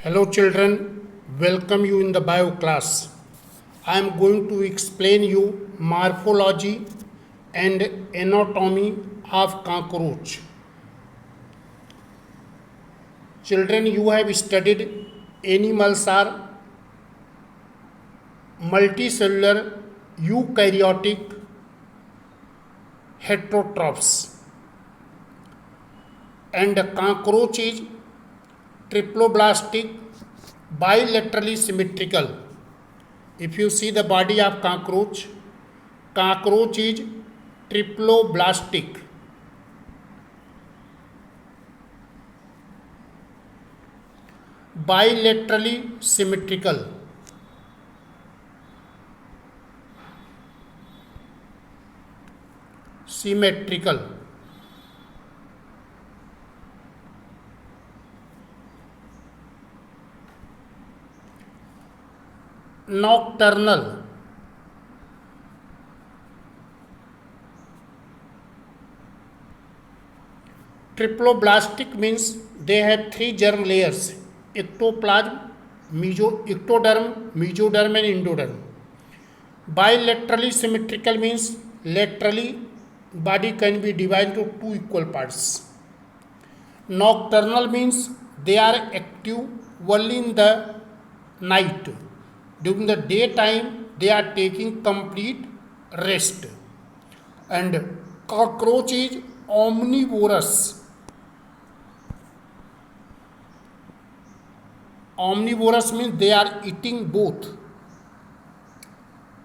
Hello children, welcome you in the bio class. I am going to explain you morphology and anatomy of cockroach. Children, you have studied animals are multicellular eukaryotic heterotrophs and cockroach is triploblastic bilaterally symmetrical. If you see the body of cockroach, cockroach is triploblastic. Bilaterally symmetrical. Symmetrical. Nocturnal. Triploblastic means they have three germ layers: ectoplasm, ectoderm, mesoderm, and endoderm. Bilaterally symmetrical means laterally body can be divided into two equal parts. Nocturnal means they are active only in the night. During the daytime, they are taking complete rest. And cockroach is omnivorous. Omnivorous means they are eating both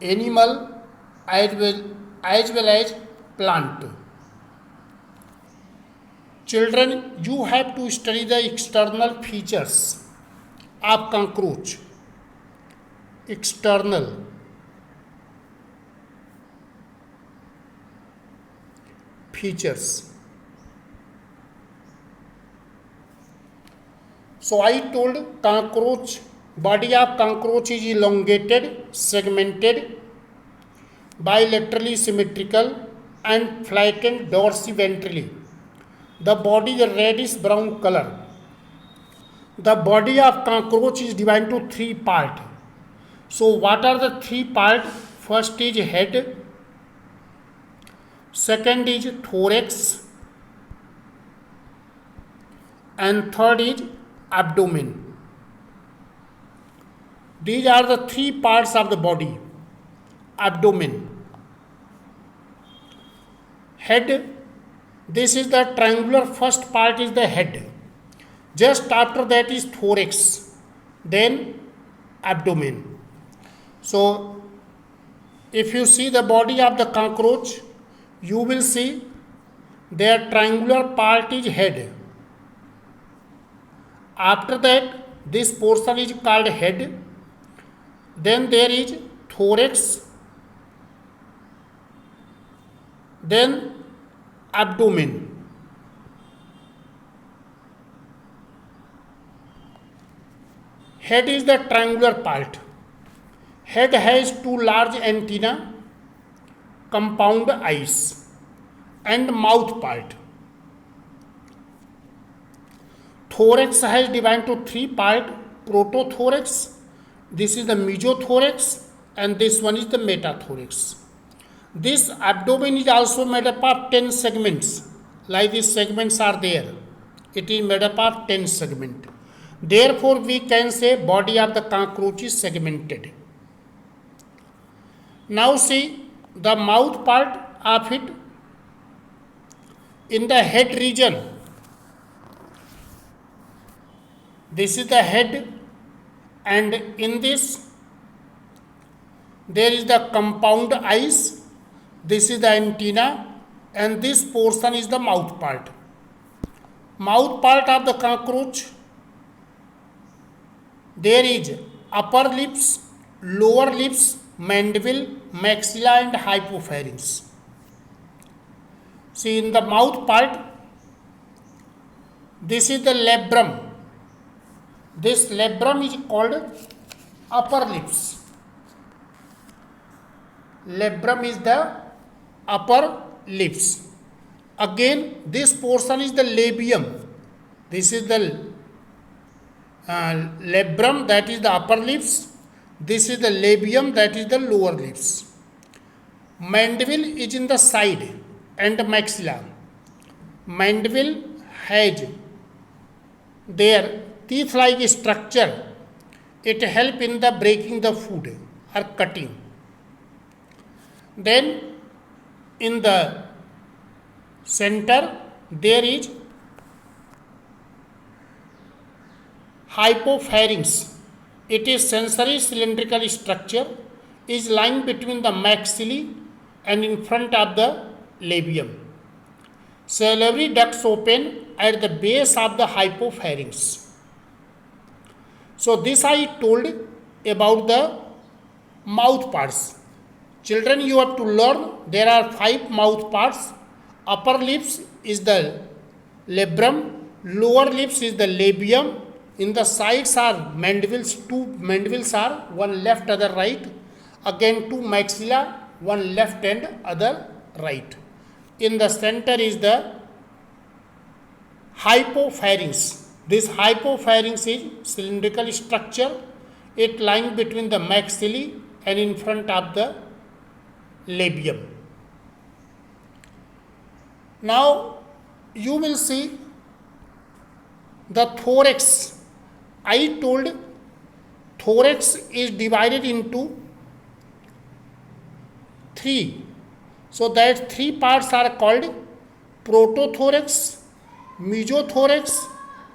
animal as well as plant. Children, you have to study the external features of cockroach. External features. So I told body of cockroach is elongated, segmented, bilaterally symmetrical and flattened dorsiventrally. The body is reddish brown color. The body of cockroach is divided into three parts. So what are the three parts? First is head, second is thorax, and third is abdomen. These are the three parts of the body. Abdomen. Head, this is the triangular first part is the head. Just after that is thorax, then abdomen. So, if you see the body of the cockroach, you will see their triangular part is head. After that, this portion is called head. Then there is thorax. Then abdomen. Head is the triangular part. Head has two large antennae, compound eyes, and mouth part. Thorax has divided to three parts: protothorax, this is the mesothorax, and this one is the metathorax. This abdomen is also made up of 10 segments. Like these segments are there. It is made up of 10 segments. Therefore, we can say body of the cockroach is segmented. Now see the mouth part of it. In the head region, this is the head, and in this there is the compound eyes. This is the antenna, and this portion is the mouth part. Mouth part of the cockroach, there is upper lips, lower lips, mandible, maxilla, and hypopharynx. See, in the mouth part, this is the labrum. This labrum is called upper lips. Labrum is the upper lips. Again, this portion is the labium. This is the labrum, that is the upper lips. This is the labium, that is the lower lips. Mandible is in the side and maxilla. Mandible has their teeth-like structure. It helps in the breaking the food or cutting. Then in the center there is hypopharynx. It is sensory cylindrical structure, is lying between the maxillae and in front of the labium. Salivary ducts open at the base of the hypopharynx. So this I told about the mouth parts. Children, you have to learn there are 5 mouth parts. Upper lips is the labrum, lower lips is the labium. In the sides are mandibles, 2 mandibles are, one left, other right. Again 2 maxilla, one left and other right. In the center is the hypopharynx. This hypopharynx is cylindrical structure. It lying between the maxillae and in front of the labium. Now you will see the thorax. I told thorax is divided into 3. So that 3 parts are called protothorax, mesothorax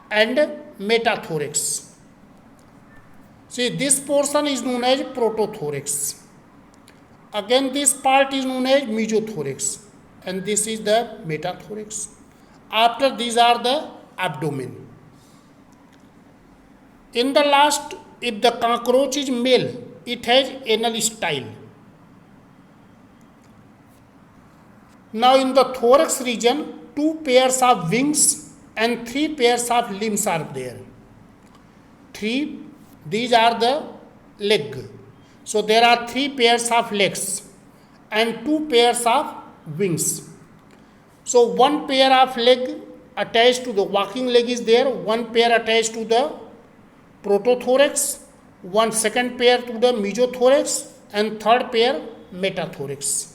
and metathorax. See, this portion is known as protothorax. Again this part is known as mesothorax and this is the metathorax. After these are the abdomen. In the last, if the cockroach is male, it has anal style. Now in the thorax region, 2 pairs of wings and 3 pairs of limbs are there. 3, these are the leg. So there are 3 pairs of legs and 2 pairs of wings. So 1 pair of leg attached to the walking leg is there, 1 pair attached to the protothorax, 1 second pair to the mesothorax and 3rd pair metathorax.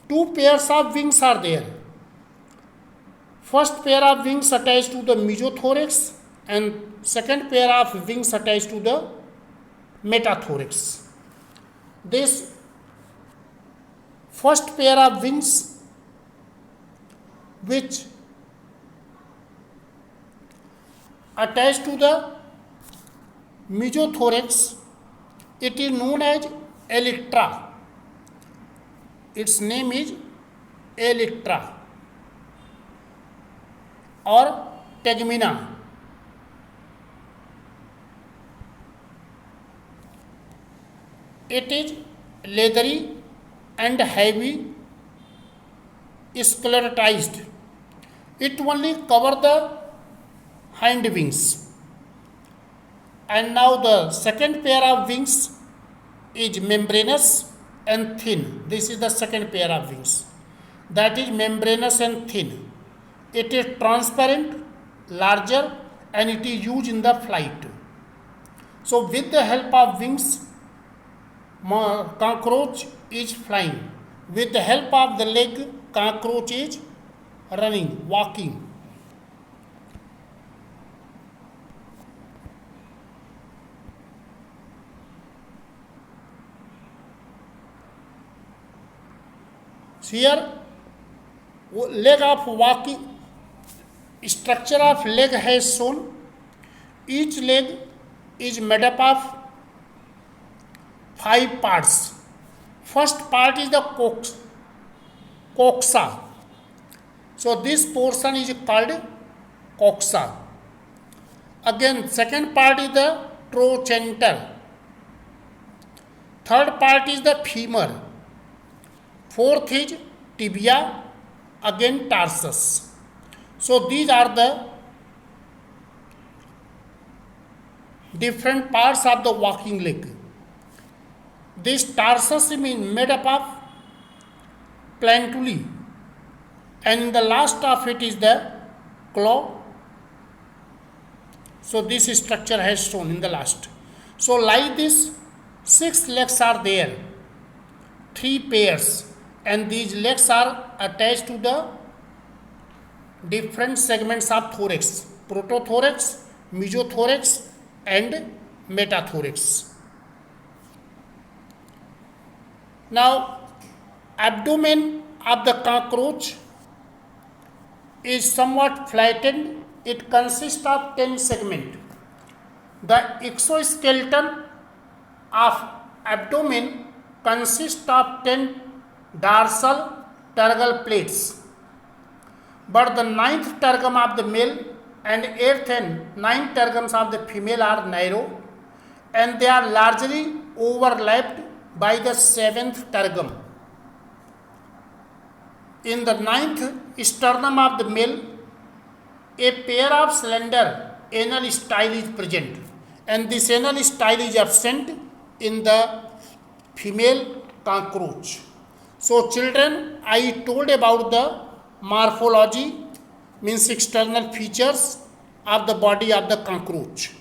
2 pairs of wings are there. First pair of wings attached to the mesothorax and second pair of wings attached to the metathorax. This first pair of wings which attached to the mesothorax, it is known as elytra. Its name is elytra or tegmina. It is leathery and heavy, sclerotized. It only covers the hind wings. And now the second pair of wings is membranous and thin. This is the second pair of wings. That is membranous and thin. It is transparent, larger, and it is used in the flight. So with the help of wings, cockroach is flying. With the help of the leg, cockroach is running, walking. Here, leg of walking, structure of leg has shown. Each leg is made up of 5 parts. First part is the coxa. So this portion is called coxa. Again, second part is the trochanter. Third part is the femur. Fourth is tibia, again tarsus. So these are the different parts of the walking leg. This tarsus is made up of plantulae, and in the last of it is the claw. So this structure has shown in the last. So like this, 6 legs are there, 3 pairs, and these legs are attached to the different segments of thorax: protothorax, mesothorax, and metathorax. Now, abdomen of the cockroach is somewhat flattened. It consists of 10 segments. The exoskeleton of abdomen consists of 10 dorsal tergal plates, but the 9th tergum of the male and 8th and 9th tergums of the female are narrow, and they are largely overlapped by the 7th tergum. In the 9th sternum of the male, a pair of slender anal style is present, and this anal style is absent in the female cockroach. So children, I told about the morphology, means external features of the body of the cockroach.